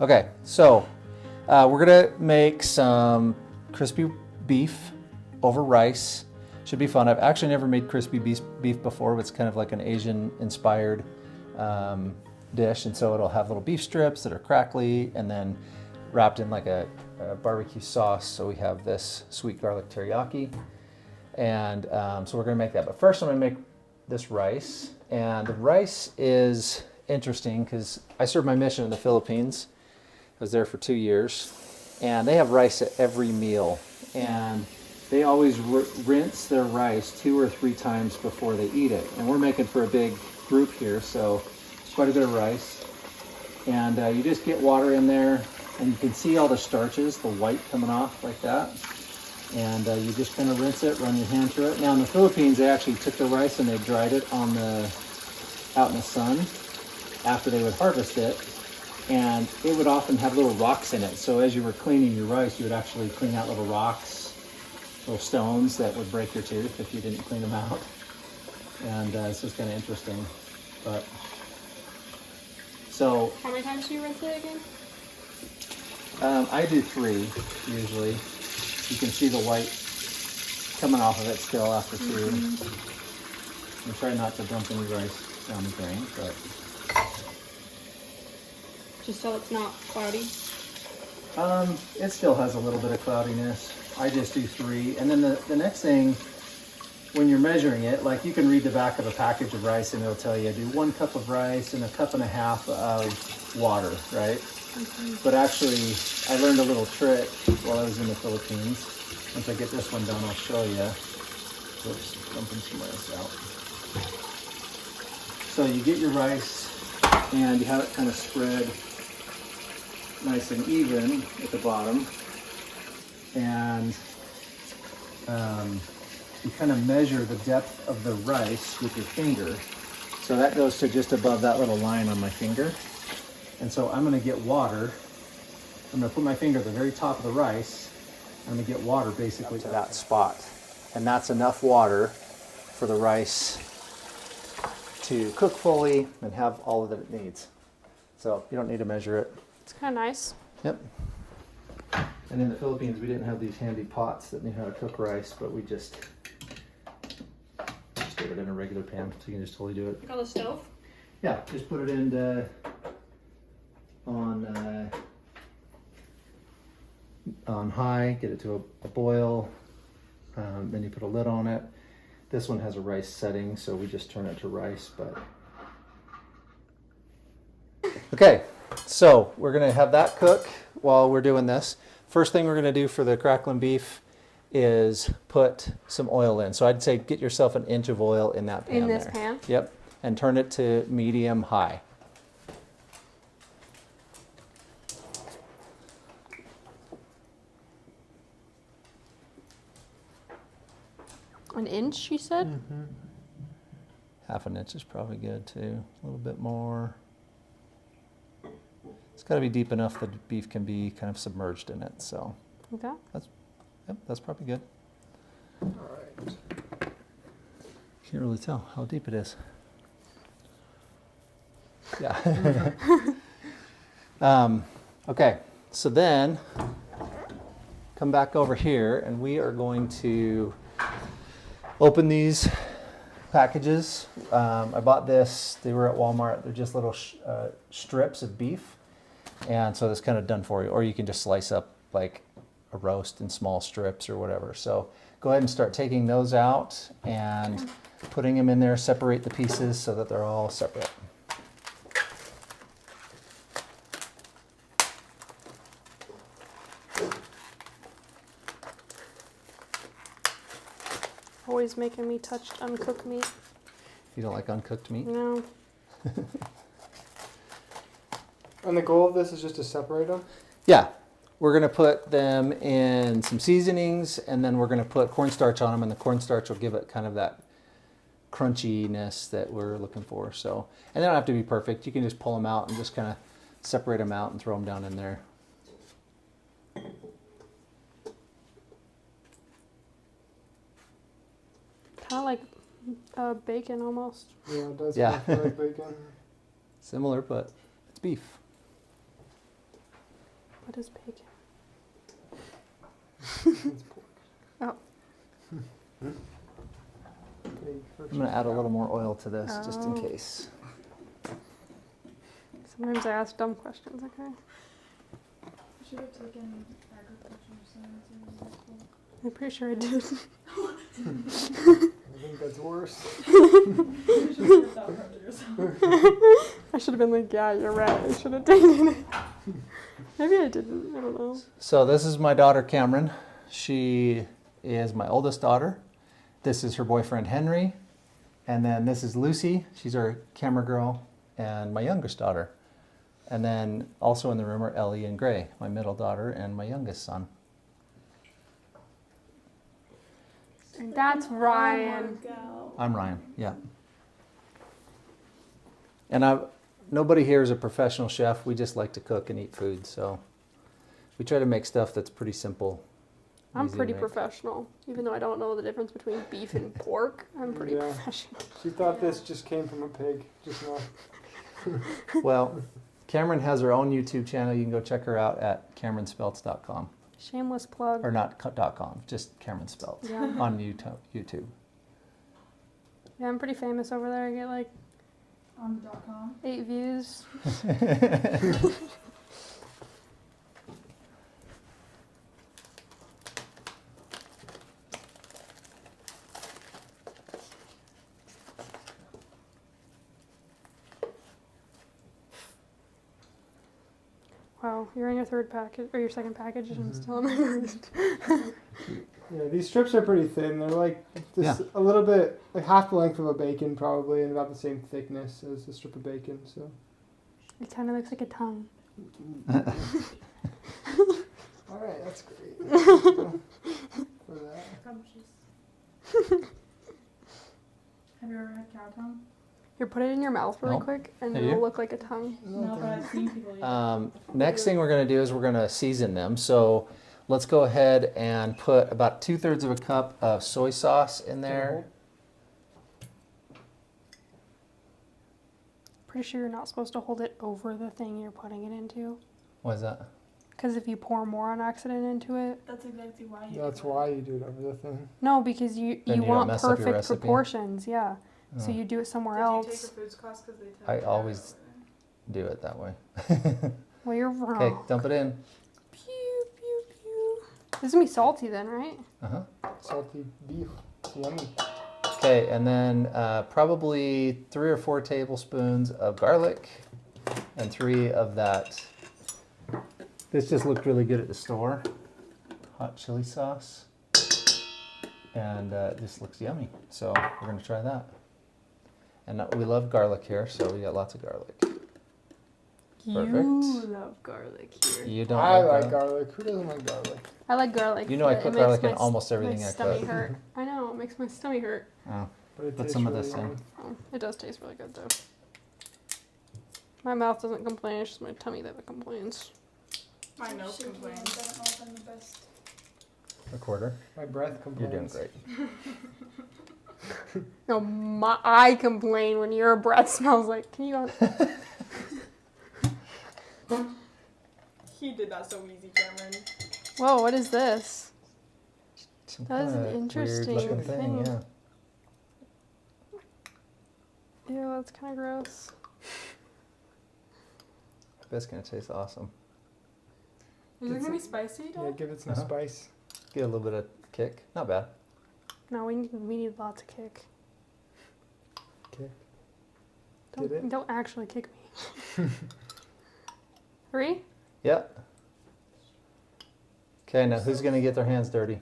Okay, so we're gonna make some crispy beef over rice. Should be fun. I've actually never made crispy beef before, but it's kind of like an Asian inspired dish, and so it'll have little beef strips that are crackly and then wrapped in like a barbecue sauce. So we have this sweet garlic teriyaki, and so we're gonna make that. But first I'm gonna make this rice, and the rice is interesting because I served my mission in the Philippines. I was there for 2 years, and they have rice at every meal, and they always rinse their rice 2 or 3 times before they eat it. And we're making for a big group here, so it's quite a bit of rice. And you just get water in there, and you can see all the starches, the white coming off like that. And you just kind of rinse it, run your hand through it. Now in the Philippines, they actually took the rice and they dried it out in the sun after they would harvest it. And it would often have little rocks in it. So as you were cleaning your rice, you would actually clean out little rocks, little stones that would break your tooth if you didn't clean them out. And it's just kind of interesting. But so how many times do you rinse it again? I do 3 usually. You can see the white coming off of it still after 2. Mm-hmm. And try not to dump any rice down the drain, but just so it's not cloudy? It still has a little bit of cloudiness. I just do 3. And then the next thing, when you're measuring it, like you can read the back of a package of rice and it'll tell you do 1 cup of rice and 1.5 cups of water, right? Mm-hmm. But actually, I learned a little trick while I was in the Philippines. Once I get this one done, I'll show you. Oops, dumping some rice out. So you get your rice and you have it kind of spread nice and even at the bottom, and you kind of measure the depth of the rice with your finger. So that goes to just above that little line on my finger. And so I'm going to get water. I'm going to put my finger at the very top of the rice. I'm going to get water basically to that spot. And that's enough water for the rice to cook fully and have all that it needs. So you don't need to measure it. It's kind of nice. Yep. And in the Philippines, we didn't have these handy pots that knew how to cook rice, but we just did it in a regular pan, so you can just totally do it. Like on the stove? Yeah, just put it in on high, get it to a boil, then you put a lid on it. This one has a rice setting, so we just turn it to rice, but okay. So we're gonna have that cook while we're doing this. First thing we're gonna do for the crackling beef is put some oil in. So I'd say get yourself 1 inch of oil in that pan. In this there. pan? Yep, and turn it to medium high. An inch, you said? Mm-hmm. 1/2 inch is probably good too. A little bit more. It's got to be deep enough that the beef can be kind of submerged in it. So Okay. that's probably good. All right. Can't really tell how deep it is. Yeah. Okay, so then come back over here and we are going to open these packages. I bought this, they were at Walmart. They're just little strips of beef. And so that's kind of done for you. Or you can just slice up like a roast in small strips or whatever. So go ahead and start taking those out and putting them in there. Separate the pieces so that they're all separate. Always making me touch uncooked meat. You don't like uncooked meat? No. And the goal of this is just to separate them? Yeah. We're going to put them in some seasonings, and then we're going to put cornstarch on them, and the cornstarch will give it kind of that crunchiness that we're looking for. So, and they don't have to be perfect. You can just pull them out and just kind of separate them out and throw them down in there. Kind of like bacon almost. Yeah, it does Yeah. kind of feel like bacon. Similar, but it's beef. What is bacon? It's pork. Oh. Pig versus I'm gonna add a cow. little more oil to this just in Oh. case. Sometimes I ask dumb questions, okay? You should have taken agriculture science in high school. I'm pretty sure I did. I think that's worse. You should have that part of yourself. I should have been like, yeah, you're right. I should have taken it. Maybe I didn't. I don't know. So this is my daughter Cameron. She is my oldest daughter. This is her boyfriend Henry. And then this is Lucy. She's our camera girl and my youngest daughter. And then also in the room are Ellie and Gray, my middle daughter and my youngest son. And that's Ryan. I'm Ryan, yeah. And nobody here is a professional chef. We just like to cook and eat food. So we try to make stuff that's pretty simple. I'm easy to pretty make. professional. Even though I don't know the difference between beef and pork, I'm pretty Yeah. professional. She thought this just came from a pig just now. Well, Cameron has her own YouTube channel. You can go check her out at CameronSpelts.com. Shameless plug. Or not .com, just Cameron Spelts Yeah. on YouTube. Yeah, I'm pretty famous over there. I get like On .com. 8 views. Wow, you're on your third package or your second package, and I'm Mhm. still on my first. Yeah, these strips are pretty thin. They're like just a little bit, like half the length of a bacon probably, and about the same thickness as a strip of bacon. So. It kind of looks like a tongue. All right, that's great. For that. Scrumptious. Have you ever had cow tongue? Here, put it in your mouth really Nope. quick, and Have it'll you? look like a tongue. No, but I've seen people eat it. Next thing we're going to do is we're going to season them. So let's go ahead and put about 2/3 of a cup of soy sauce in there. Pretty sure you're not supposed to hold it over the thing you're putting it into. What is that? Because if you pour more on accident into it, That's exactly why you That's do it. why you do it over the thing. no, because you Then you don't want mess up your perfect recipe? proportions, yeah. So Oh, you do it somewhere Did you take else. a foods class because they tell I you that? always do it that way. Well, you're wrong. Okay, dump it in. Pew, pew, pew. This is gonna be salty then, right? Uh-huh. Salty beef. Yummy. Okay, and then probably 3 or 4 tablespoons of garlic and 3 of that. This just looked really good at the store. Hot chili sauce. And it just looks yummy. So we're going to try that. And we love garlic here, so we got lots of garlic. You Perfect. love garlic here. You don't I like like garlic. Who doesn't like garlic? I like garlic. You know I but put it makes garlic in my almost everything my I stomach cook. hurt. I know, it makes my stomach hurt. Oh, But it Put tastes some of really this in. yummy. Oh, it does taste really good though. My mouth doesn't complain, it's just my tummy that complains. My nose Shaky complains. ones haven't all been the best. a quarter. My breath You're doing complains. great. No, I complain when your breath smells like. Can you go? He did that so easy, Cameron. Whoa, what is this? Some That is an kinda interesting weird looking thing, thing. yeah. Ew, that's kind of gross. I bet it's going to taste awesome. Is it gonna be spicy, Yeah, Dad? give it some Uh-huh. spice. Get a little bit of kick. Not bad. No, we need lots of kick. Okay. Did it? Don't actually kick me. 3? Yep. Okay, now who's going to get their hands dirty?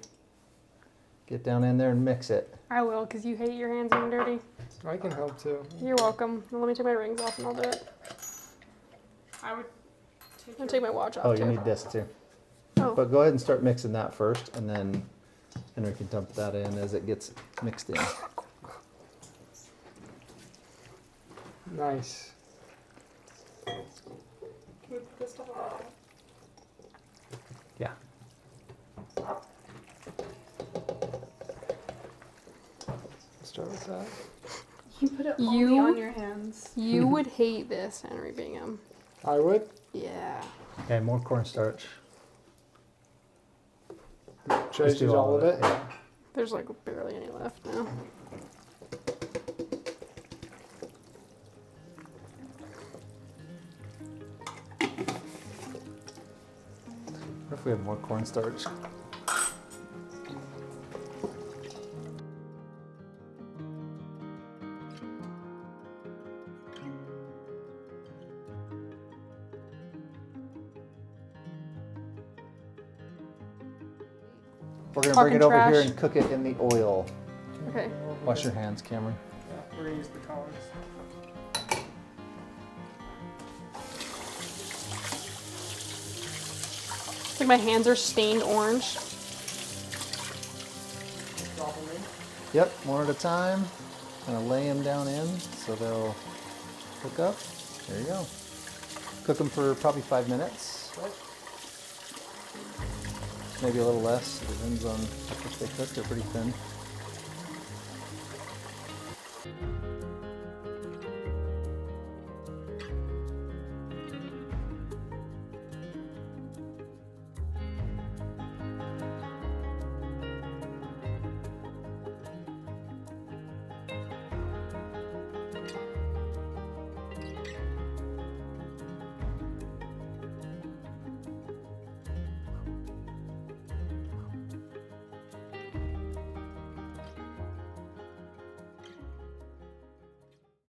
Get down in there and mix it. I will, because you hate your hands being dirty. I can help too. You're welcome. Now let me take my rings off and I'll do it. I would I'm gonna take my watch off Oh, too. you need this too. Oh, But go ahead and start mixing that first, and then Henry can dump that in as it gets mixed in. Nice. Can we put this stuff away? Yeah. Start with that. You put it only only on on your hands. you would hate this, Henry Bingham. I would. Yeah. Okay, more cornstarch. Should I Just just use all of it? Yeah. There's like barely any left now. What if we have more cornstarch? We're gonna bring Talking it over here trash. and cook it in the oil. Okay. Wash your hands, Cameron. Yeah, we're gonna use the colors. It's like my hands are stained orange. Drop them in. Yep, one at a time. Gonna lay them down in so they'll cook up. There you go. Cook them for probably 5 minutes. Right. Maybe a little less. It depends on if they cook. They're pretty thin.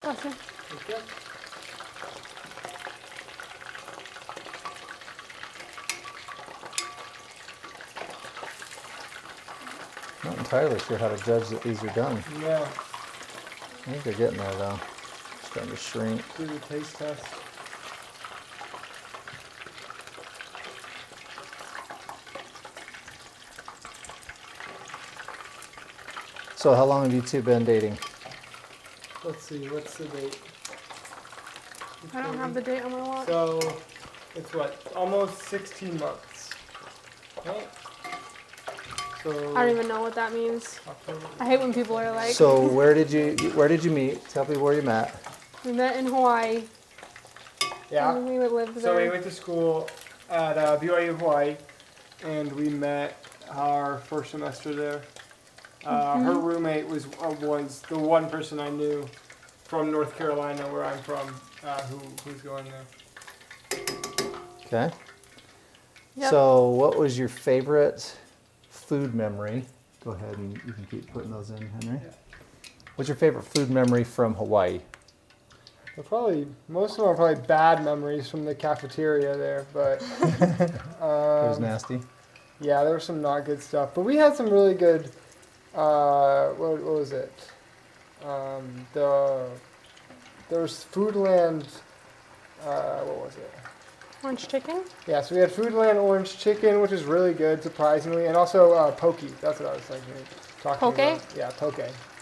Gotcha. Okay. Not entirely sure how to judge that these are done. Yeah. I think they're getting there though. Starting to shrink. Do the taste test. So how long have you two been dating? Let's see. What's the date? I don't have the date on my watch. So, it's what? Almost 16 months. Right? So. I don't even know what that means. October. I hate when people are like, So where did you meet? Tell people where you met. we met in Hawaii. Yeah. And we lived there. So we went to school at BYU Hawaii, and we met our first semester there. Her roommate was the one person I knew from North Carolina, where I'm from, who's going there. Okay. Yep. So what was your favorite food memory? Go ahead and you can keep putting those in, Henry. Yeah. What's your favorite food memory from Hawaii? Well, most of them are probably bad memories from the cafeteria there, but It was nasty. yeah, there was some not good stuff. But we had some really good. What was it? There was Foodland. What was it? Orange chicken? Yeah, so we had Foodland orange chicken, which is really good, surprisingly, and also pokey. That's what I was thinking. Talking Poke? about. Yeah, poke.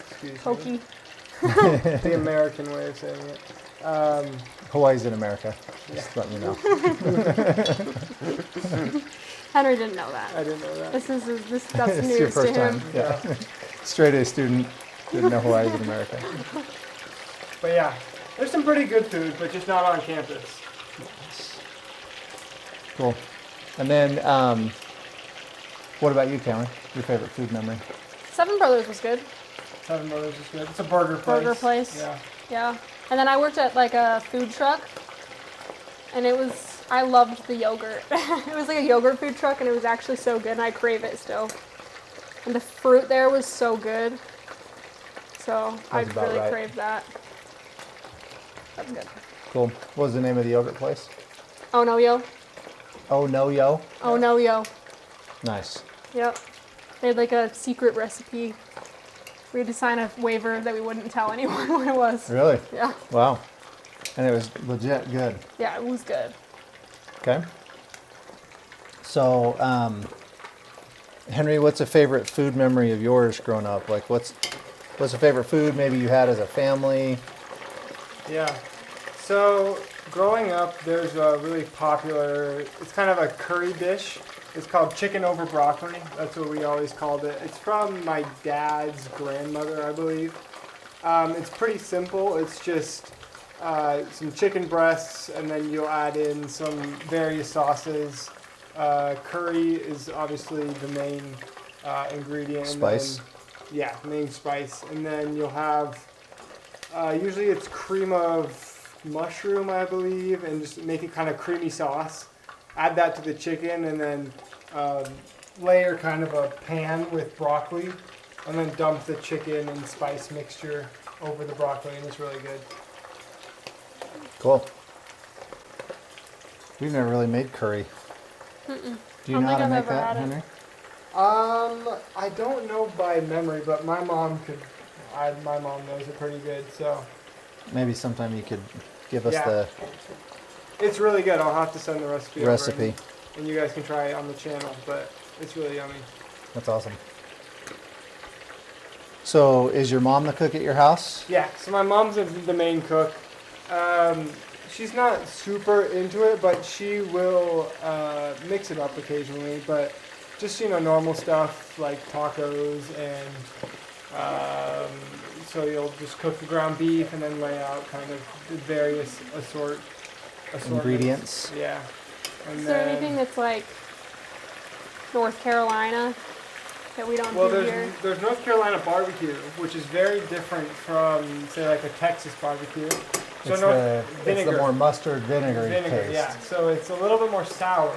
Excuse me. Pokey. The American way of saying it. Hawaii's in America. Yeah. Just letting you know. Henry didn't know that. I didn't know that. That's It's news your to first him. time. Yeah. Straight A student. Didn't know Hawaii's in America. But yeah, there's some pretty good food, but just not on campus. Cool. And then, what about you, Cameron? Your favorite food memory? Seven Brothers was good. Seven Brothers is good. It's a burger place. Burger place. Yeah. Yeah. And then I worked at like a food truck, and I loved the yogurt. It was like a yogurt food truck, and it was actually so good, and I crave it still. And the fruit there was so good. So I Sounds about really right. crave that. That's good. Cool. What was the name of the yogurt place? Oh no, yo. Oh no, yo. Oh no, yo. Nice. Yep. They had like a secret recipe. We had to sign a waiver that we wouldn't tell anyone what it was. Really? Yeah. Wow. And it was legit good. Yeah, it was good. Okay. So, Henry, what's a favorite food memory of yours growing up? Like, what's a favorite food maybe you had as a family? Yeah. So growing up, there's a really popular. It's kind of a curry dish. It's called chicken over broccoli. That's what we always called it. It's from my dad's grandmother, I believe. It's pretty simple. It's just some chicken breasts, and then you'll add in some various sauces. Curry is obviously the main ingredient. Spice. And then, yeah, main spice. And then you'll have, usually it's cream of mushroom, I believe, and just make it kind of creamy sauce. Add that to the chicken, and then layer kind of a pan with broccoli, and then dump the chicken and spice mixture over the broccoli, and it's really good. Cool. We've never really made curry. Do you Don't know how think to I've make ever that, had it. Henry? I don't know by memory, but my mom could. My mom knows it pretty good, so Maybe sometime you could give us Yeah. the it's really good. I'll have to send the recipe. over, recipe. and you guys can try it on the channel, but it's really yummy. That's awesome. So, is your mom the cook at your house? Yeah, so my mom's the main cook. She's not super into it, but she will mix it up occasionally. But just, normal stuff like tacos and so you'll just cook the ground beef and then lay out kind of the various assortments. Ingredients. Yeah. And Is there then, anything that's like North Carolina that we don't well, do here? there's North Carolina barbecue, which is very different from, say, like a Texas barbecue. So It's the more mustard vinegary taste. yeah. So it's a little bit more sour.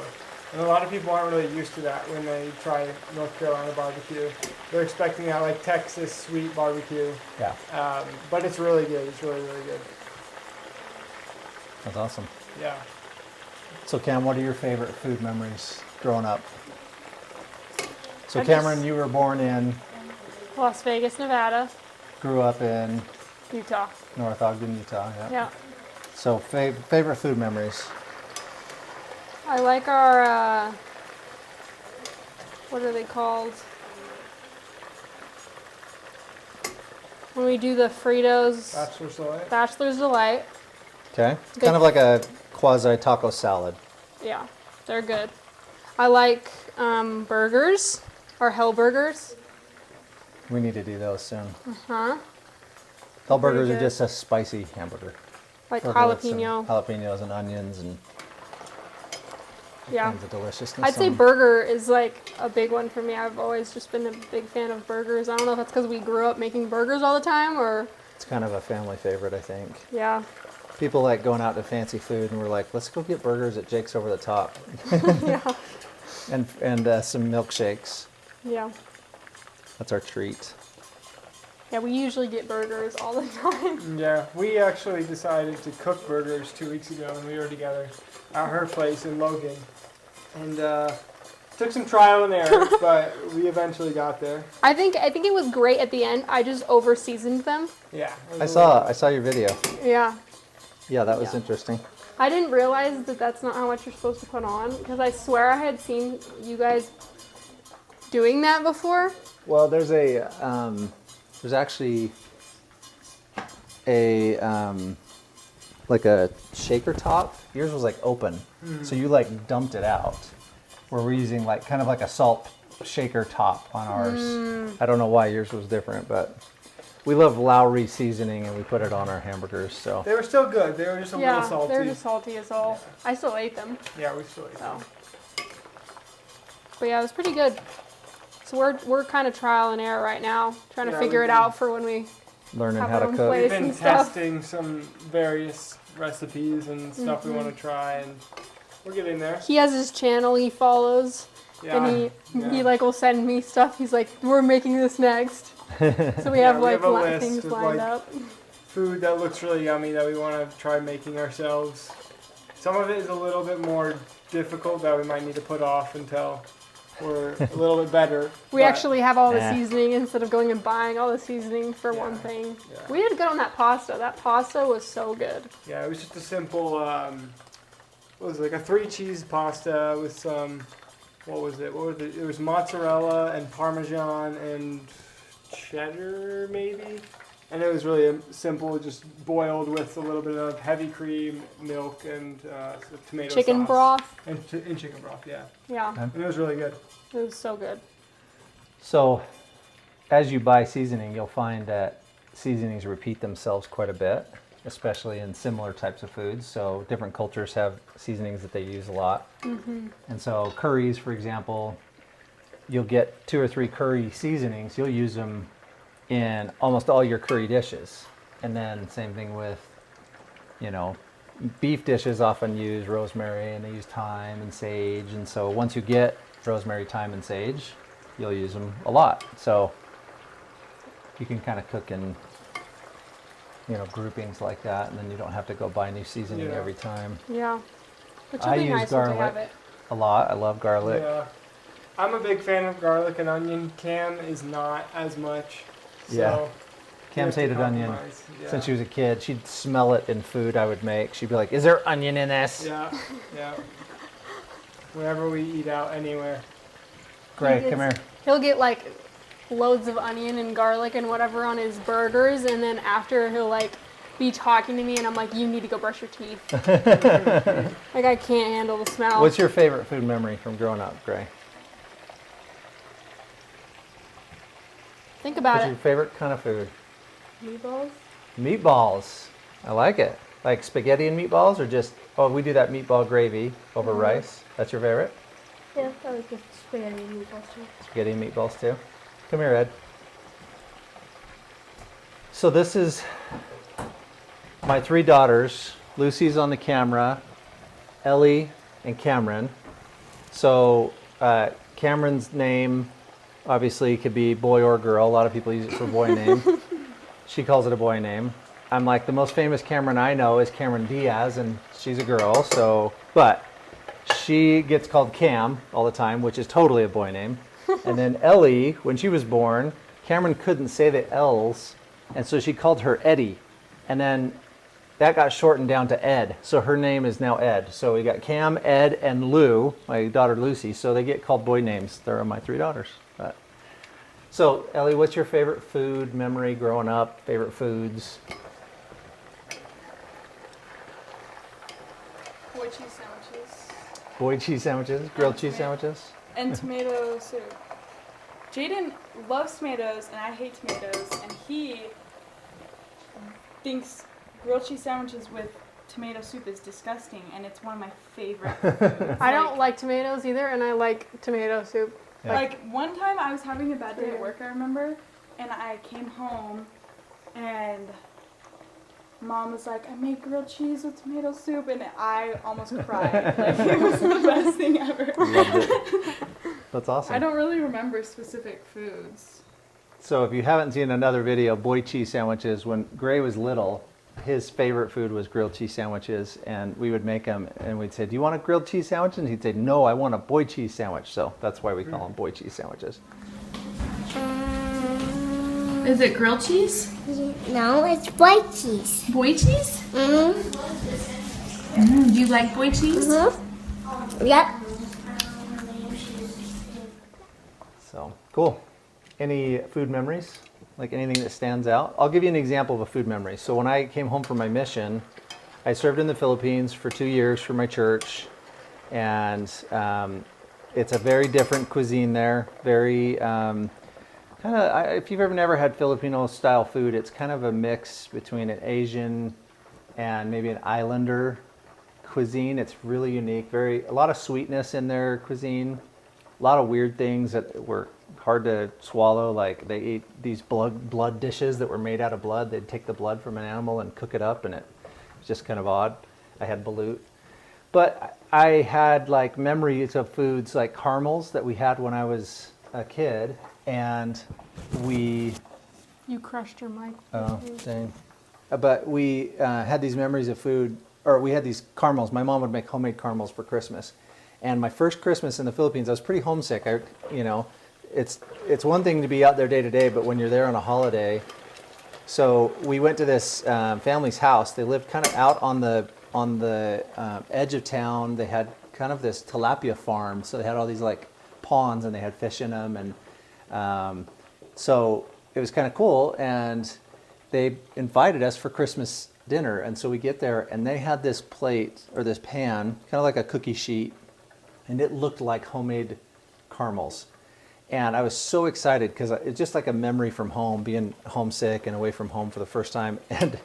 And a lot of people aren't really used to that when they try North Carolina barbecue. They're expecting that like Texas sweet barbecue. Yeah, But it's really good. It's really, really good. that's awesome. Yeah. So, Cam, what are your favorite food memories growing up? So, I Cameron, just- you were born in, Las Vegas, Nevada, grew up in Utah. North Ogden, Utah. Yeah. Yeah. So, favorite food memories? I like our, what are they called? When we do the Fritos Bachelor's Delight. Bachelor's Delight. Okay. It's Good. kind of like a quasi taco salad. Yeah, they're good. I like burgers, or hell burgers. We need to do those soon. Huh? Hell Pretty burgers are good. just a spicy hamburger. Like Burger with some jalapeno. Jalapenos and onions and Yeah. kinds of deliciousness. I'd say on 'em. burger is like a big one for me. I've always just been a big fan of burgers. I don't know if that's because we grew up making burgers all the time or, It's kind of a family favorite, I think. yeah. People like going out to fancy food, and we're like, let's go get burgers at Jake's Over the Top, Yeah. and some milkshakes. Yeah. That's our treat. Yeah, we usually get burgers all the time. Yeah, we actually decided to cook burgers 2 weeks ago when we were together at her place in Logan. And took some trial and error, but we eventually got there. I think it was great at the end. I just over seasoned them. Yeah. it I was a little- saw your video. Yeah. Yeah, that was Yeah. interesting. I didn't realize that that's not how much you're supposed to put on because I swear I had seen you guys doing that before. Well, there's actually a like a shaker top. Yours was like open, so you like dumped it out. Where we're using like kind of like a salt shaker top on ours. I don't know why yours was different, but we love Lowry seasoning and we put it on our hamburgers. So They were still good. They were just a Yeah, little salty. they're just salty as all. I still ate them. Yeah, we still ate them. So. But yeah, it was pretty good. So we're kind of trial and error right now, trying to Yeah, figure we've it been- out for when we. learning Have how our to own cook. place. We've been and stuff. testing some various recipes and stuff we want to try, and we're getting there. He has his channel he follows, Yeah. and he yeah. like will send me stuff. He's like, "We're making this next," so we have we like have a list things of, lined like, up. Food that looks really yummy that we want to try making ourselves. Some of it is a little bit more difficult that we might need to put off until we're a little bit better. We but- actually have all the Nah. seasoning instead of going and buying all the seasoning for one Yeah, thing. yeah. We did good on that pasta. That pasta was so good. Yeah, it was just a simple, what was it, like a 3-cheese pasta with some, what was it? It was mozzarella and Parmesan and cheddar maybe? And it was really simple, just boiled with a little bit of heavy cream, milk, and tomato Chicken sauce. broth. And chicken broth, yeah. Yeah, And it was really good. it was so good. So, as you buy seasoning, you'll find that seasonings repeat themselves quite a bit, especially in similar types of foods. So, different cultures have seasonings that they use a lot. And so, curries, for example, you'll get 2 or 3 curry seasonings. You'll use them in almost all your curry dishes. And then same thing with, beef dishes often use rosemary and they use thyme and sage. And so once you get rosemary, thyme, and sage, you'll use them a lot. So you can kind of cook in, groupings like that, and then you don't have to go buy new seasoning every time. Yeah. Which I would be use nice to have garlic it. a lot. I love garlic. Yeah. I'm a big fan of garlic and onion. Cam is not as much. So Yeah. you Cam's have to hated onion compromise. Yeah. since she was a kid. She'd smell it in food I would make. She'd be like, "Is there onion in this?" Yeah, yeah. Whenever we eat out anywhere. Gray, come here. He'll get like loads of onion and garlic and whatever on his burgers, and then after he'll like be talking to me, and I'm like, "You need to go brush your teeth." Like I can't handle the smell. What's your favorite food memory from growing up, Gray? Think about What's it. your favorite kind of food? Meatballs. Meatballs. I like it. Like spaghetti and meatballs, or just, we do that meatball gravy over rice. That's your favorite? Yeah, I like the spaghetti and meatballs too. Spaghetti and meatballs too. Come here, Ed. So this is my 3 daughters. Lucy's on the camera, Ellie, and Cameron. So Cameron's name obviously could be boy or girl. A lot of people use it for boy name. She calls it a boy name. I'm like, the most famous Cameron I know is Cameron Diaz, and she's a girl. So, but she gets called Cam all the time, which is totally a boy name. And then Ellie, when she was born, Cameron couldn't say the L's, and so she called her Eddie. And then that got shortened down to Ed, so her name is now Ed. So we got Cam, Ed, and Lou, my daughter Lucy, so they get called boy names. They're my 3 daughters. So, Ellie, what's your favorite food memory growing up? Favorite foods? Boy cheese sandwiches. Boy cheese sandwiches? Grilled cheese sandwiches? And tomato soup. Jaden loves tomatoes and I hate tomatoes, and he thinks grilled cheese sandwiches with tomato soup is disgusting, and it's one of my favorite foods. I don't like tomatoes either, and I like tomato soup. Yeah. Like one time I was having a bad day at work, I remember, and I came home and Mom was like, "I made grilled cheese with tomato soup," and I almost cried. Like it was the best thing ever. Loved it. That's awesome. I don't really remember specific foods. So if you haven't seen another video, boy cheese sandwiches, when Gray was little, his favorite food was grilled cheese sandwiches, and we would make them, and we'd say, "Do you want a grilled cheese sandwich?" And he'd say, "No, I want a boy cheese sandwich." So that's why we call them boy cheese sandwiches. Is it grilled cheese? No, it's white cheese. Boy cheese? Mm-hmm. Do you like boy cheese? Mm-hmm. Yep. So cool. Any food memories? Like anything that stands out? I'll give you an example of a food memory. So when I came home from my mission, I served in the Philippines for 2 years for my church, and it's a very different cuisine there. Very kind of, if you've ever never had Filipino style food, it's kind of a mix between an Asian and maybe an islander cuisine. It's really unique. A lot of sweetness in their cuisine. A lot of weird things that were hard to swallow. Like they ate these blood dishes that were made out of blood. They'd take the blood from an animal and cook it up, and it was just kind of odd. I had balut. But I had like memories of foods like caramels that we had when I was a kid, and we... You crushed your mic. Oh, dang. But we had these memories of food, or we had these caramels. My mom would make homemade caramels for Christmas. And my first Christmas in the Philippines, I was pretty homesick. It's one thing to be out there day to day, but when you're there on a holiday. So we went to this family's house. They lived kind of out on the edge of town. They had kind of this tilapia farm. So they had all these like ponds, and they had fish in them. And so it was kind of cool. And they invited us for Christmas dinner. And so we get there, and they had this plate or this pan, kind of like a cookie sheet, and it looked like homemade caramels. And I was so excited because it's just like a memory from home, being homesick and away from home for the first time. And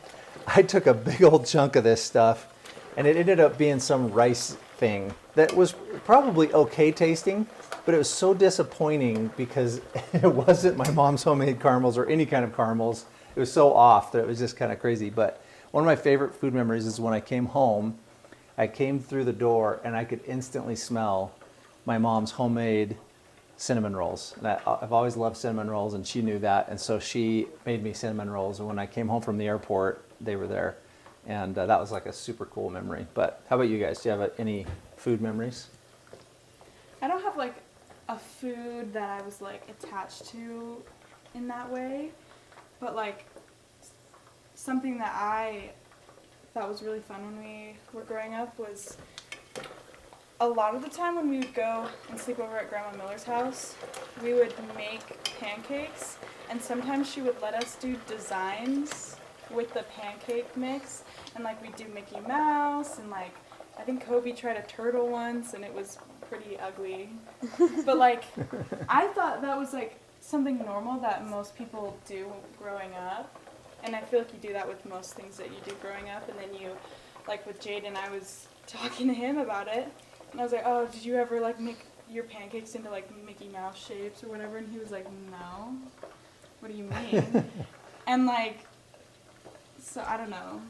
I took a big old chunk of this stuff, and it ended up being some rice thing that was probably okay tasting, but it was so disappointing because it wasn't my mom's homemade caramels or any kind of caramels. It was so off that it was just kind of crazy. But one of my favorite food memories is when I came home, I came through the door and I could instantly smell my mom's homemade cinnamon rolls. And I've always loved cinnamon rolls, and she knew that, and so she made me cinnamon rolls. And when I came home from the airport, they were there, and that was like a super cool memory. But how about you guys? Do you have any food memories? I don't have like a food that I was like attached to in that way, but like something that I thought was really fun when we were growing up was a lot of the time when we would go and sleep over at Grandma Miller's house, we would make pancakes, and sometimes she would let us do designs with the pancake mix, and like we'd do Mickey Mouse, and like I think Koby tried a turtle once, and it was pretty ugly. But like I thought that was like something normal that most people do growing up, and I feel like you do that with most things that you do growing up. And then you, like with Jaden, I was talking to him about it, and I was like, oh, did you ever like make your pancakes into like Mickey Mouse shapes or whatever? And he was like, no. What do you mean? And like, so I don't know.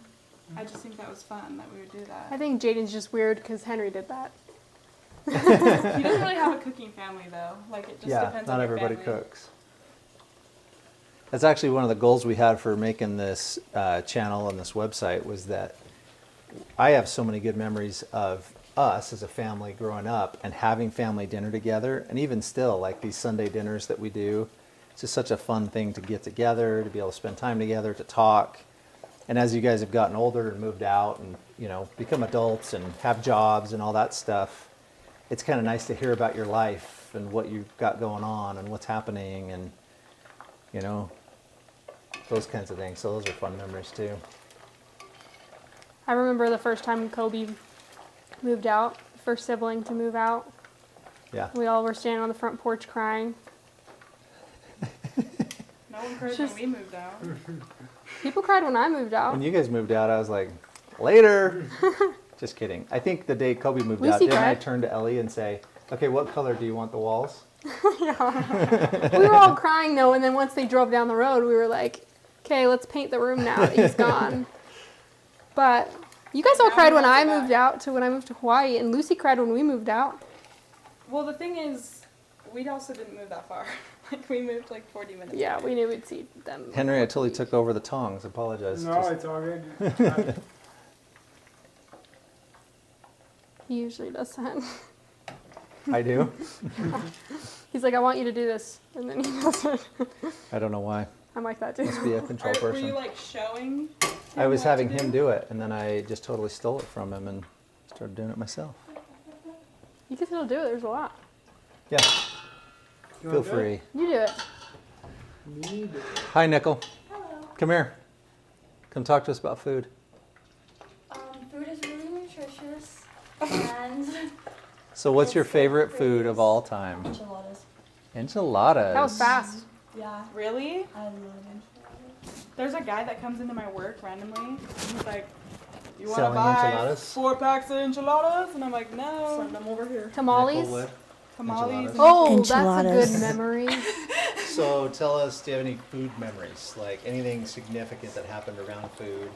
I just think that was fun that we would do that. I think Jaden's just weird because Henry did that. He doesn't really have a cooking family though. Like it just depends on not your everybody family. cooks. That's actually one of the goals we had for making this channel and this website, was that I have so many good memories of us as a family growing up and having family dinner together, and even still, like these Sunday dinners that we do. It's just such a fun thing to get together, to be able to spend time together, to talk. And as you guys have gotten older and moved out and, you know, become adults and have jobs and all that stuff, it's kind of nice to hear about your life and what you've got going on and what's happening, and, you know, those kinds of things. So those are fun memories too. I remember the first time Koby moved out, the first sibling to move out. Yeah. We all were standing on the front porch crying. No one cried when we moved out. People cried when I moved out. When you guys moved out, I was like, later. Just kidding. I think the day Kobe moved out, Lucy didn't I cried. turn to Ellie and say, okay, what color do you want the walls? We were all crying though, and then once they drove down the road, we were like, okay, let's paint the room now that he's gone. But you guys all Now cried we when have I to moved out to when I moved to Hawaii, and Lucy cried when we moved out. Well, the thing is, we also didn't move that far. Like we moved like 40 minutes. Yeah, away. we knew we'd see them. Henry, I totally took over the tongs. Apologize. No, Just- it's all good. He usually does that. I do. He's like, I want you to do this, and then he does it. I don't know why. I'm like that too. Must be a control Were person. you like showing? I was what to having him do? do it, and then I just totally stole it from him and started doing it myself. You can still do it. There's a lot. Yeah, You feel wanna do free. You do it. it? Me do it. Hi, Nickel. Come here. Come talk to us about food. Food is really nutritious, and So what's your It's favorite good food for of all time? enchiladas. Enchiladas. That was fast. Yeah, Really? I love enchiladas. There's a guy that comes into my work randomly. He's like, "You want to Selling buy enchiladas? 4 packs of enchiladas?" And I'm like, "No." Send them over here. Tamales. Nickel would. Tamales. Enchiladas. and- Oh, Enchiladas. that's a good memory. So tell us, do you have any food memories? Like anything significant that happened around food?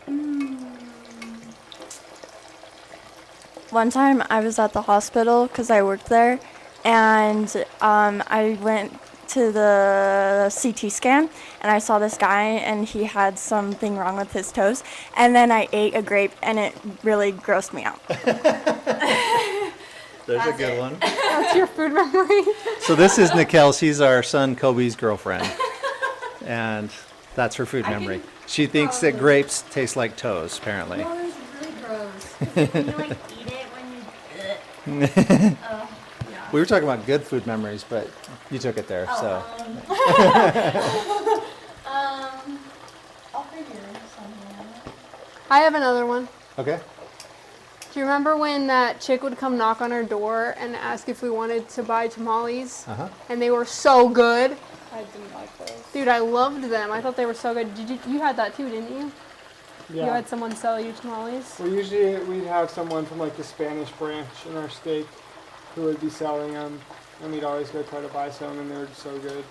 One time I was at the hospital because I worked there, and I went to the CT scan, and I saw this guy, and he had something wrong with his toes, and then I ate a grape, and it really grossed me out. There's a good one. That's your food memory. So this is Nikel. She's our son Kobe's girlfriend, and that's her food memory. She thinks that grapes taste like toes, apparently. No, it's really gross. Can you like eat it when you? We were talking about good food memories, but you took it there. So I'll figure something out. I have another one. okay. Do you remember when that chick would come knock on our door and ask if we wanted to buy tamales? Uh huh. And they were so good. I didn't like those. Dude, I loved them. I thought they were so good. You had that too, didn't you? Yeah. You had someone sell you tamales? Well, usually we'd have someone from like the Spanish branch in our state who would be selling them, and we'd always go try to buy some, and they were so good.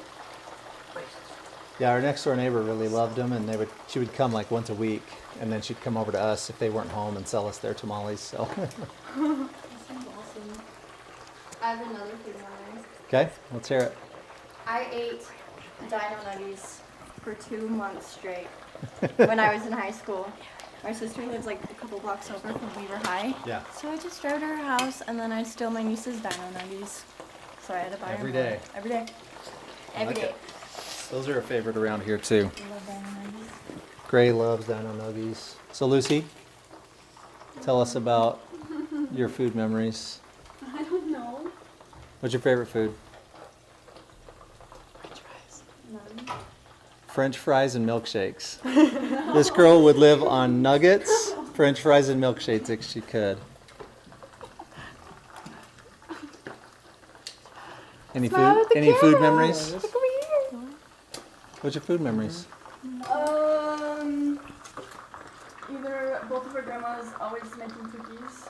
Yeah, our next door neighbor really loved them, and she would come like once a week, and then she'd come over to us if they weren't home and sell us their tamales. So. That sounds awesome. I have another food memory. Okay, let's hear it. I ate Dino Nuggies for 2 months straight when I was in high school. My sister lives like a couple blocks over from Weaver High. Yeah. So I just drove to her house and then I stole my niece's Dino Nuggies. So I had to buy Every her more. day. Every day. Every like day. it. Those are a favorite around here too. I love Dino Nuggies. Gray loves Dino Nuggies. So Lucy, tell us about your food memories. I don't know. What's your favorite food? None. French fries and milkshakes. This girl would live on nuggets, French fries, and milkshakes if she could. Any food memories? What's your food memories? Either both of our grandmas always making cookies.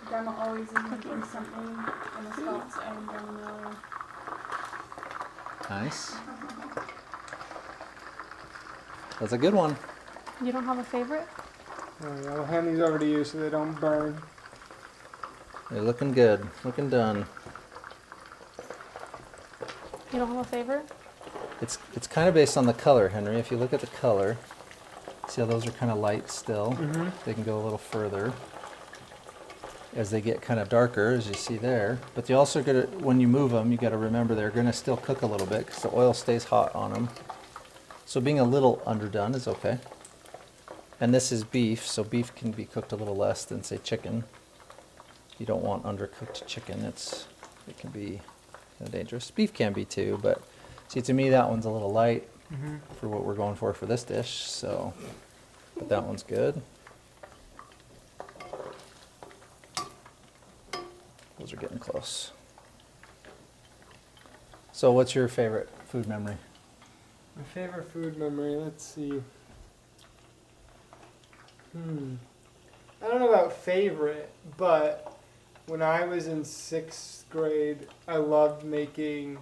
Grandma always is making something, and the Scots and Grandma Miller. Nice. That's a good one. You don't have a favorite? Oh, yeah, I'll hand these over to you so they don't burn. They're looking good. Looking done. You don't have a favorite? It's kind of based on the color, Henry. If you look at the color, see how those are kind of light still? Mm-hmm. They can go a little further as they get kind of darker, as you see there. But you also got to, when you move them, you got to remember they're going to still cook a little bit because the oil stays hot on them. So being a little underdone is okay. And this is beef, so beef can be cooked a little less than say chicken. You don't want undercooked chicken. It can be kind of dangerous. Beef can be too, but see, to me that one's a little light for what we're going for this dish. So, but that one's good. Those are getting close. So, what's your favorite food memory? My favorite food memory, let's see. I don't know about favorite, but when I was in 6th grade, I loved making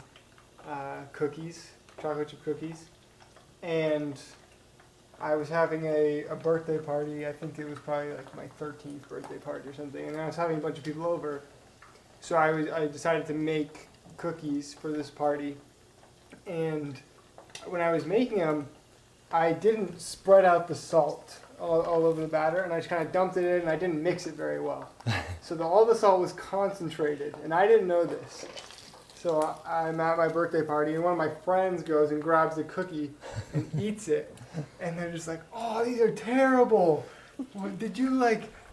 cookies, chocolate chip cookies. And I was having a birthday party. I think it was probably like my 13th birthday party or something. And I was having a bunch of people over. So I decided to make cookies for this party. And when I was making them, I didn't spread out the salt all over the batter, and I just kind of dumped it in, and I didn't mix it very well. So all the salt was concentrated, and I didn't know this. So I'm at my birthday party, and one of my friends goes and grabs the cookie and eats it, and they're just like, "Oh, these are terrible! Did you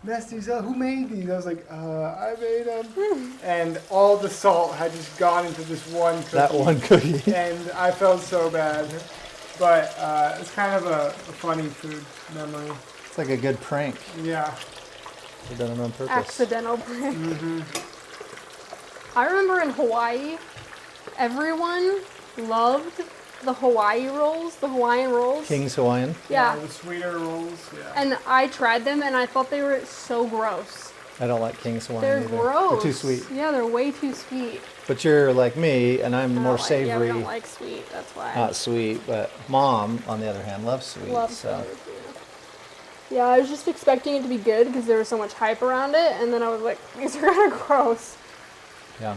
mess these up? Who made these?" I was like, "I made them." And all the salt had just gone into this one cookie. That one cookie. And I felt so bad. But it's kind of a funny food memory. It's like a good prank. Yeah. You've done it on purpose. Accidental prank. Mm-hmm. I remember in Hawaii, everyone loved the Hawaii rolls, the Hawaiian rolls. King's Hawaiian. Yeah. The sweeter rolls. Yeah. And I tried them and I thought they were so gross. I don't like King's Hawaiian They're either. gross. They're too sweet. Yeah, they're way too sweet. But you're like me, and I'm I more don't like- savory, Yeah, we don't like sweet. That's why. not sweet. But Mom, on the other hand, loves sweet. Love so sweet. Yeah, I was just expecting it to be good because there was so much hype around it, and then I was like, these are kind of gross. yeah.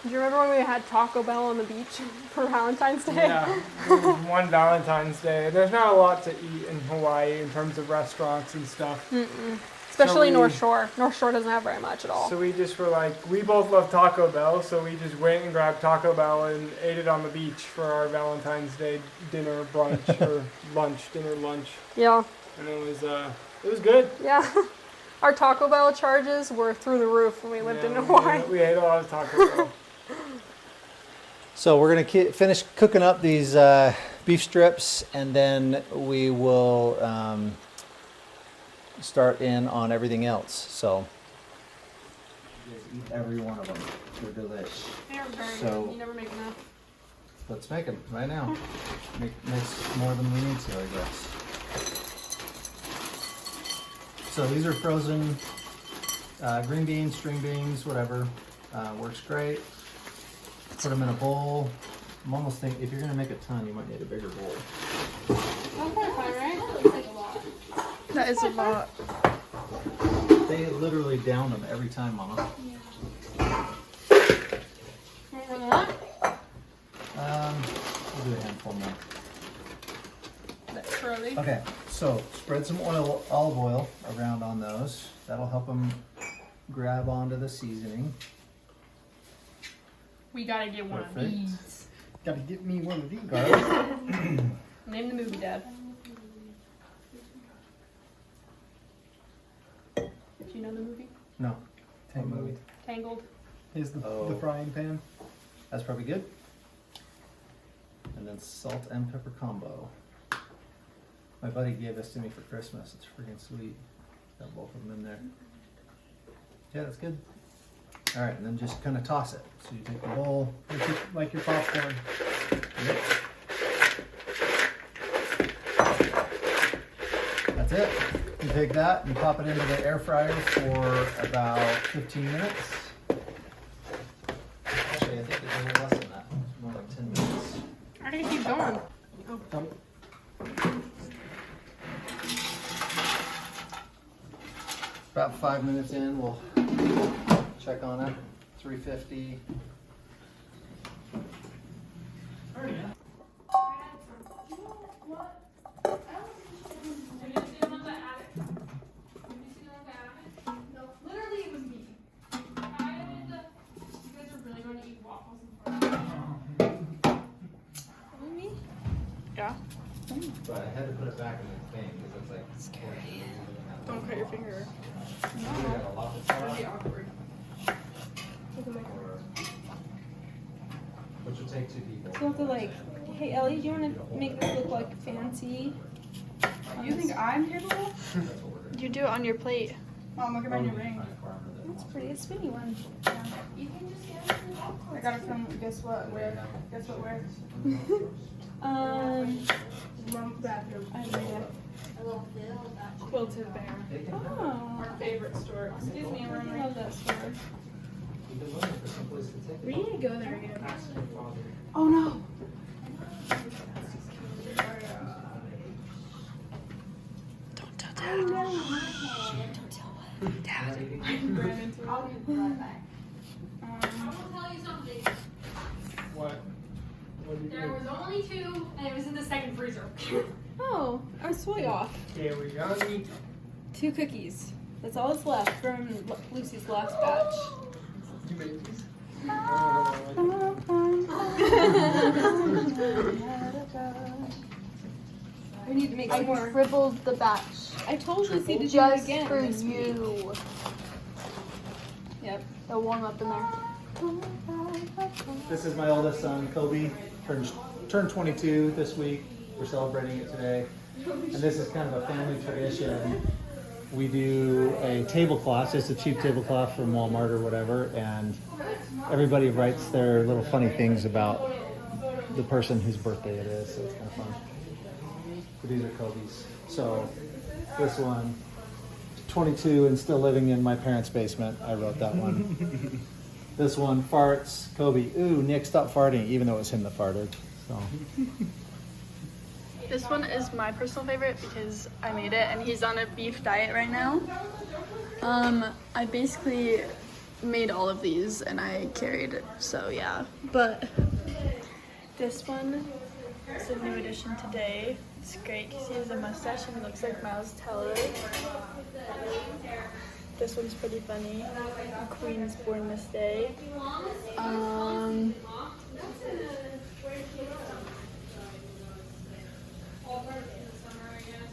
Do you remember when we had Taco Bell on the beach for Valentine's Day? Yeah. There was one Valentine's Day. There's not a lot to eat in Hawaii in terms of restaurants and stuff. Especially So North Shore. North Shore doesn't have very much at all. So we just were like, we both love Taco Bell, so we just went and grabbed Taco Bell and ate it on the beach for our Valentine's Day dinner, brunch, or lunch. Yeah. And it was good. Yeah. Our Taco Bell charges were through the roof when we lived in Yeah, Hawaii. we ate a lot of Taco Bell. So we're gonna finish cooking up these beef strips, and then we will start in on everything else. So eat every one of them. They're delish. They're very So- good. You never make enough. Let's make them right now. Make more than we need to, I guess. So these are frozen green beans, string beans, whatever. Works great. Put them in a bowl. I'm almost thinking if you're gonna make a ton, you might need a bigger bowl. That's probably fine, right? That looks like a lot. That is a lot. They literally down them every time, Mama. Want some of that? We'll do a handful more. That's curly. Okay, so spread some olive oil around on those. That'll help them grab onto the seasoning. We gotta get one of Perfect. these. Gotta get me one of these. Garlic. Name the movie, Dad. Do you know the movie? No, Tangled. Tangled. Here's the Oh. frying pan. that's probably good. And then salt and pepper combo. My buddy gave this to me for Christmas. It's freaking sweet. Got both of them in there. Yeah, that's good. All right, and then just kind of toss it. So you take the bowl. Like your popcorn. Yep. That's it. You take that and pop it into the air fryer for about 15 minutes. Actually, I think it's a little less than that. It's more like 10 minutes. I can keep going. About 5 minutes in, we'll check on it. 350. Literally, it was me. You guys are really going to eat waffles in me? Yeah. But I had to put it back in the thing because it's like scary. Don't cut your finger. Which will take 2 people. So you have to like, hey Ellie, do you want to make this look like fancy? You think I'm capable? You do it on your plate. Mom, look at my new ring. That's pretty, a spinny one. I got it from guess what? Where? Guess what? Where? Mom's bathroom. I have no idea. Quilted Bear. Oh. Our favorite store. Excuse me, I love that store. We need to go there again. Oh no! Don't tell Dad. Don't tell what? Dad. I'll be right back. What? What do you There do? was only 2, and it was in the second freezer. Oh, I was totally off. Okay, we got me. 2 cookies. That's all that's left from Lucy's last batch. You made these? We need to make some more. Scribbled the batch I told Lucy to do it just again for this week. you. Yep. They'll warm up in there. This is my oldest son, Koby. Turned 22 this week. We're celebrating it today. And this is kind of a family tradition. We do a tablecloth, just a cheap tablecloth from Walmart or whatever, and everybody writes their little funny things about the person whose birthday it is, so it's kind of fun. But these are Kobe's. So this one, 22 and still living in my parents' basement. I wrote that one. This one, farts, Koby. Ooh, Nick, stop farting, even though it was him that farted. So. This one is my personal favorite because I made it and he's on a beef diet right now. I basically made all of these and I carried it, so yeah. But this one is a new addition today. It's great because he has a mustache and he looks like Miles Teller. This one's pretty funny. A queen's born this day.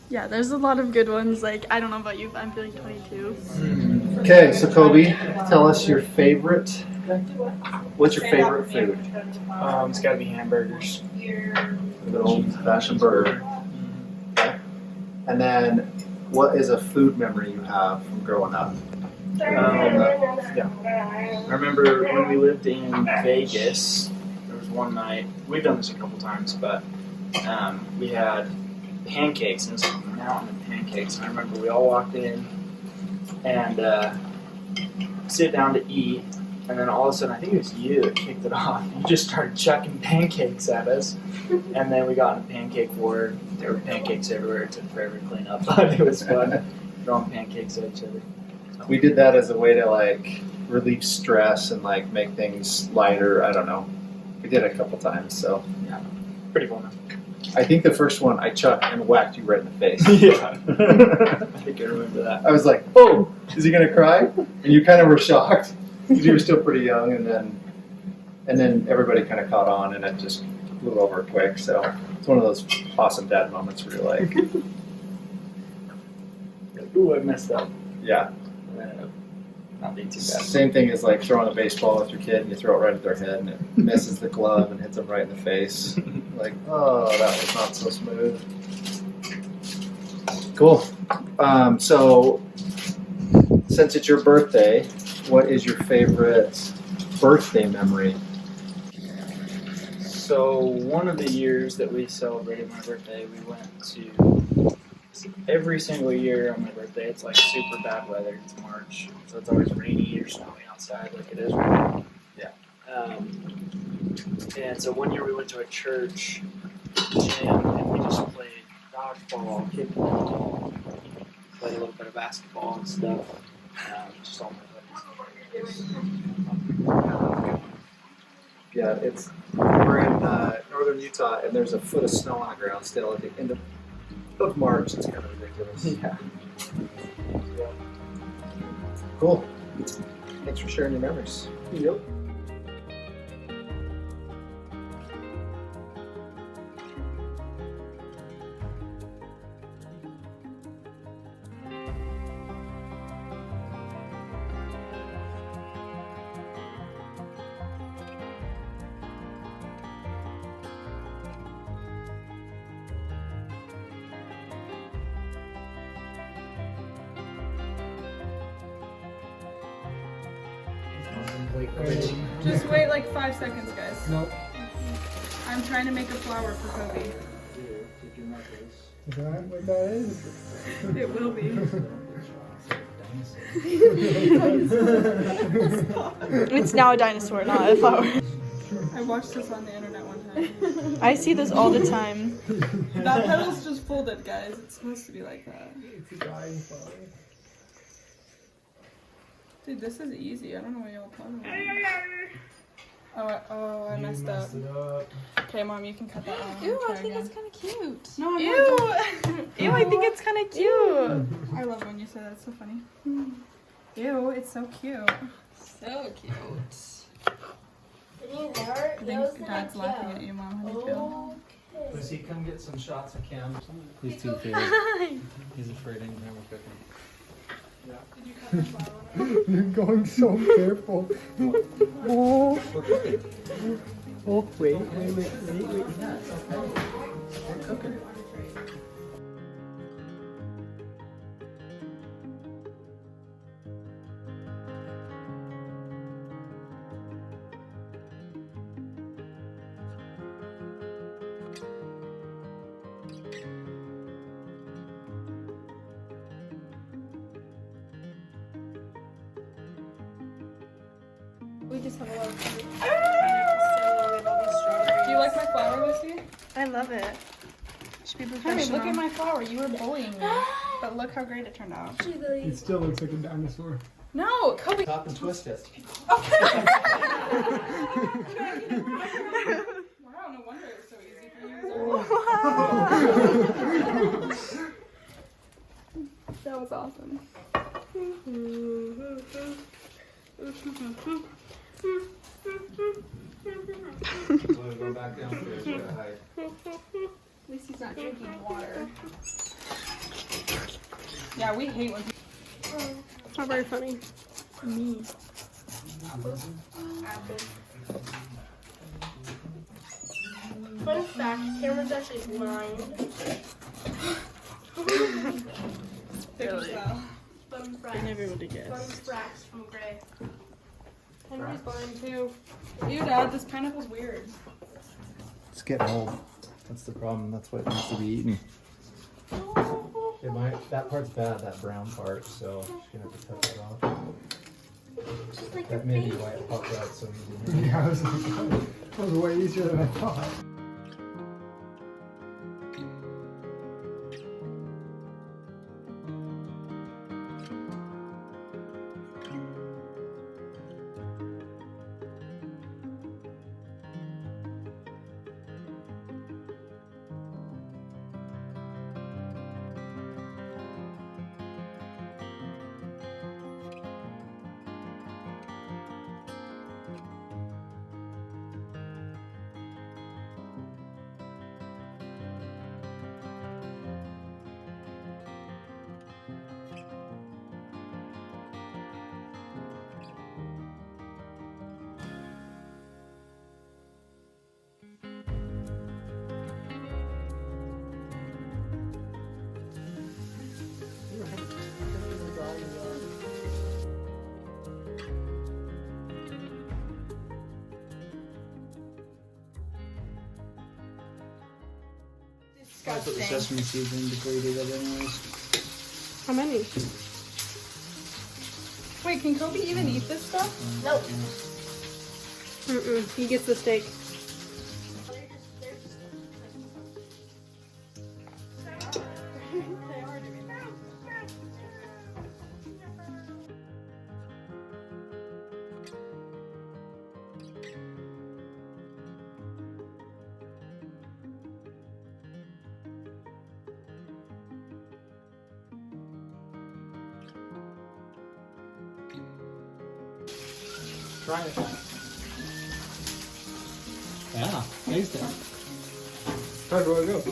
Yeah, there's a lot of good ones. Like, I don't know about you, but I'm feeling 22. Okay, so Koby, tell us your favorite. What's your favorite food? It's gotta be hamburgers. The old-fashioned burger. Okay. And then, what is a food memory you have from growing up? Yeah. I remember when we lived in Vegas, there was one night, we've done this a couple times, but we had pancakes, and it was a mountain of pancakes. And I remember we all walked in, and sit down to eat. And then all of a sudden, I think it was you that kicked it off. You just started chucking pancakes at us. And then we got in a pancake war. There were pancakes everywhere. It took forever to clean up, but it was fun throwing pancakes at each other. So. We did that as a way to like relieve stress and like make things lighter. I don't know. We did it a couple times, so yeah, pretty fun. I think the first one I chucked and whacked you right in the face. Yeah, I think I remember that. I was like, "Oh, is he gonna cry?" And you kind of were shocked because you were still pretty young, and then everybody kind of caught on, and it just flew over quick. So it's one of those awesome dad moments where you're like, "Ooh, I messed up." Yeah. Not being too bad. Same thing as like throwing a baseball with your kid and you throw it right at their head and it misses the glove and hits them right in the face. Like, oh, that was not so smooth. Cool. So, since it's your birthday, what is your favorite birthday memory? So, one of the years that we celebrated my birthday, we went to. Every single year on my birthday, it's like super bad weather. It's March, so it's always rainy or snowing outside, like it is right now. Yeah. And so one year we went to a church gym and we just played dodgeball, kickball, played a little bit of basketball and stuff. Just all my buddies. Yeah, we're in northern Utah and there's a foot of snow on the ground still at the end of March. It's kind of ridiculous. Yeah. Cool. Thanks for sharing your memories. Yep. Just wait like 5 seconds, guys. Nope. I'm trying to make a flower for Koby. Is that what that is? It will be. It's now a dinosaur, not a flower. I watched this on the internet one time. I see this all the time. That petal's just folded, guys. It's supposed to be like that. It's a dying flower. Dude, this is easy. I don't know what y'all talking about. I messed up. Okay, Mom, you can cut that out. Ew, I think it's kind of cute. No, I'm Ew! not. Ew, I think it's kind of cute. I love when you say that. It's so funny. Ew, it's so cute. So cute. I think Dad's laughing at you, Mom. How do you feel? Does he come get some shots of Cam? He's too afraid. He's afraid anytime we're cooking. Did you cut the flower? You're going so careful. Oh. Oh, wait. Yeah, it's okay. We're cooking. We just have a lot of food. Do you like my flower, Lucy? I love it. Should be professional. Honey, look at my flower. You were bullying me. But look how great it turned out. It still looks like a dinosaur. No, Koby. Top and twist it. Wow, no wonder it's so easy for you. That was awesome. Go back downstairs. Hi. At least he's not drinking water. Yeah, we hate when people. It's not very funny. Me. Fun fact, Cameron's actually blind. Really? Fun I facts. never would have guessed. Fun facts from Gray. Henry's blind too. Ew, Dad, this pineapple's weird. It's getting old. That's the problem. That's what needs to be eaten. It might, that part's bad, that brown part, so I'm just gonna have to cut that off. Just like That your maybe face. why it popped out so easy. Yeah, I was like, that was way easier than I thought. I put the sesame seeds in before you do that anyways. How many? Wait, can Kobe even eat this stuff? Nope. He gets the steak. Try it. Yeah, taste it. How'd it go?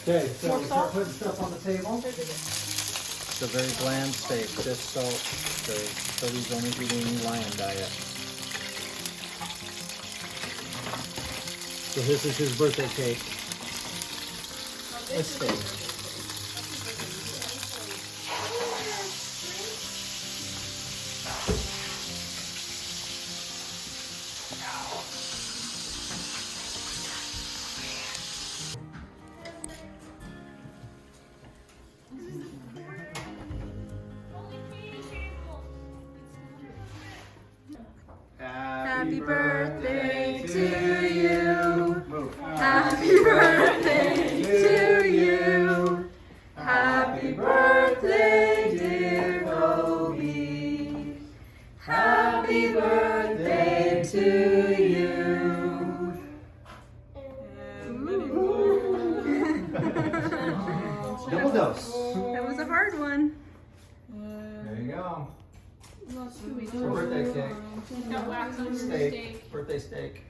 Okay, so More we salt? start putting stuff on the table. It's a very bland steak, just salt. Kobe's only eating lion diet. So this is his birthday cake. A steak. Happy birthday to you. Happy birthday to you. Happy birthday, dear Koby. Happy birthday to you. Double dose. That was a hard one. There you go. It's your birthday cake. No wax on your Steak. steak. Birthday steak.